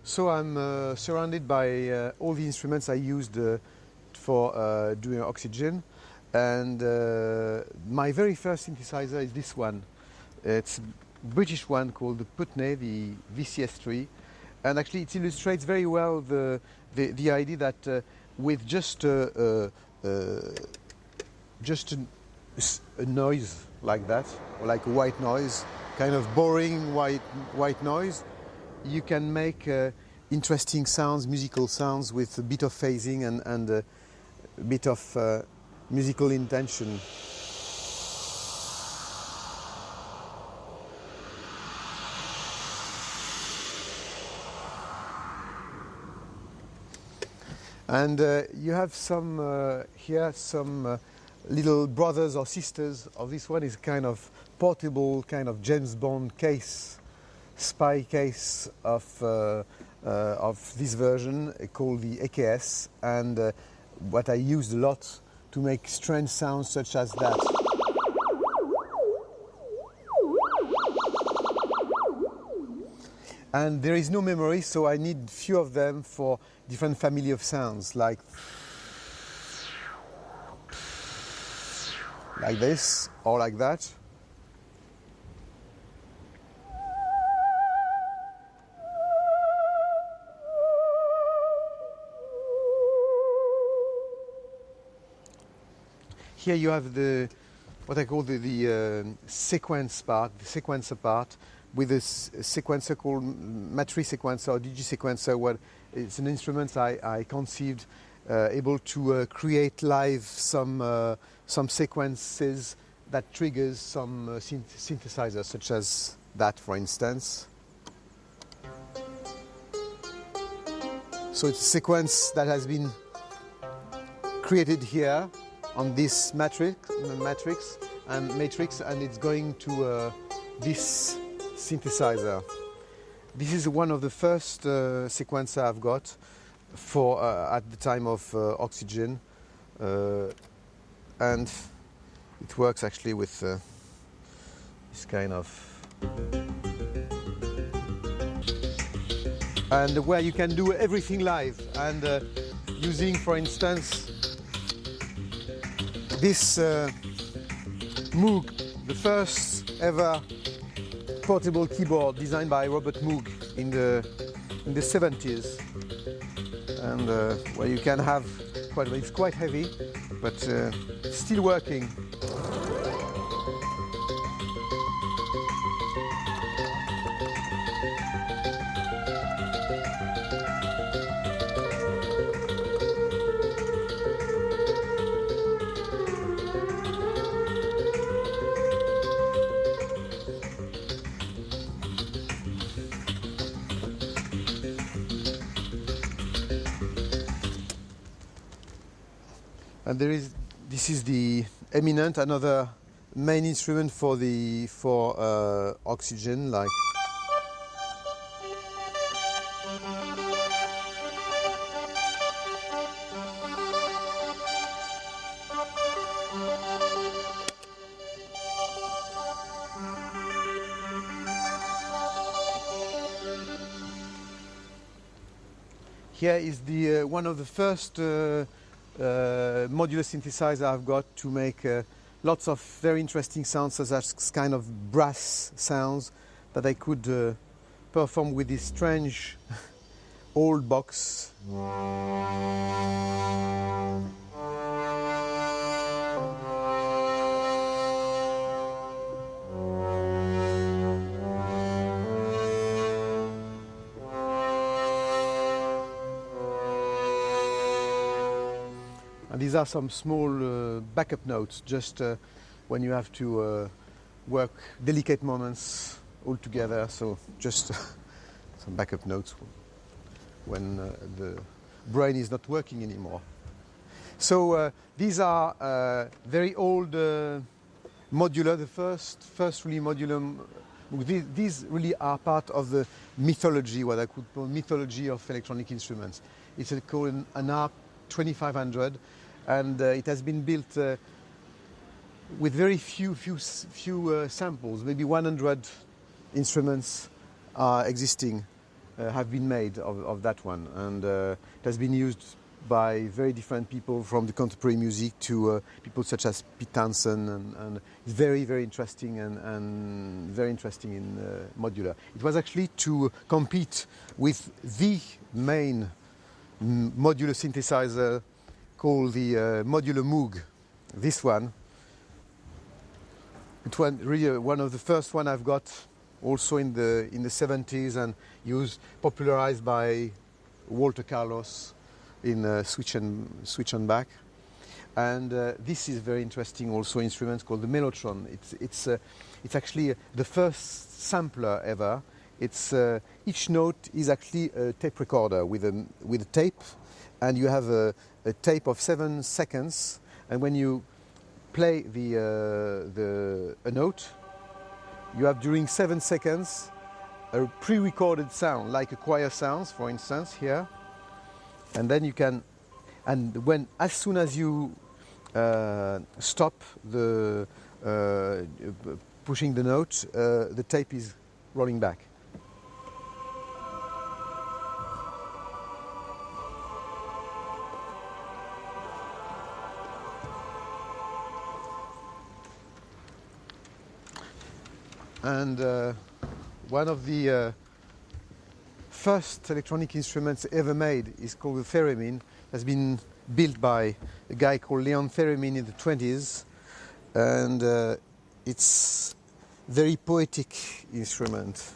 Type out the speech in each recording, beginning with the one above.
So I'm surrounded by all the instruments I used for doing Oxígeno, and my very first synthesizer is this one. It's a British one called the Putney, the VCS3, and actually it illustrates very well the idea that with just a noise like that, or like a white noise, kind of boring white noise, you can make interesting sounds, musical sounds with a bit of phasing and a bit of musical intention. And you have some here some little brothers or sisters of this one. Is kind of portable, kind of James Bond case, spy case of this version called the AKS, and what I used a lot to make strange sounds such as that. And there is no memory, so I need few of them for different family of sounds, like this or like that. Here you have what I call the sequence part, the sequencer part, with a sequencer called matrice sequencer or digi-sequencer. Where it's an instrument I conceived able to create live some sequences that triggers some synthesizers, such as that, for instance. So it's a sequence that has been created here on this matrix, and it's going to this synthesizer. This is one of the first sequencer I've got for at the time of Oxígeno, and it works actually with this kind of, and where you can do everything live, and using, for instance, this Moog, the first ever portable keyboard designed by Robert Moog in the 70s, and where you can have it's quite heavy, but still working. And this is the Eminent, another main instrument for Oxígeno, like. Here is the one of the first modular synthesizer I've got to make lots of very interesting sounds, such as kind of brass sounds that I could perform with this strange old box. And these are some small backup notes, just when you have to work delicate moments all together. So just some backup notes when the brain is not working anymore. So these are very old modular, the first really modular. These really are part of the mythology, what I could call mythology of electronic instruments. It's called an ARC 2500. And it has been built with very few samples. Maybe 100 instruments are existing have been made of that one, and it has been used by very different people, from the contemporary music to people such as Pete Townsend, and it's very, very interesting and very interesting in modular. It was actually to compete with the main modular synthesizer called the modular Moog. This one. It was really one of the first one I've got, also in the 70s, and popularized by Walter Carlos in Switch and Back. And this is very interesting also instrument called the Mellotron. It's actually the first sampler ever. It's each note is actually a tape recorder with a tape, and you have a tape of 7 seconds, and when you play a note, you have during 7 seconds a pre-recorded sound, like a choir sounds, for instance, here. And then you can, and as soon as you stop the pushing the note, the tape is rolling back. And one of the first electronic instruments ever made is called the theremin. It has been built by a guy called Leon Theremin in the 20s, and it's very poetic instrument.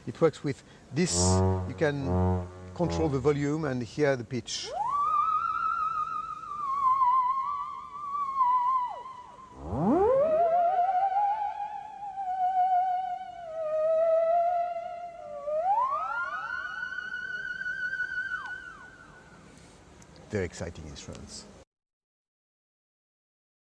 It works with this. You can control the volume and hear the pitch. Very exciting instruments.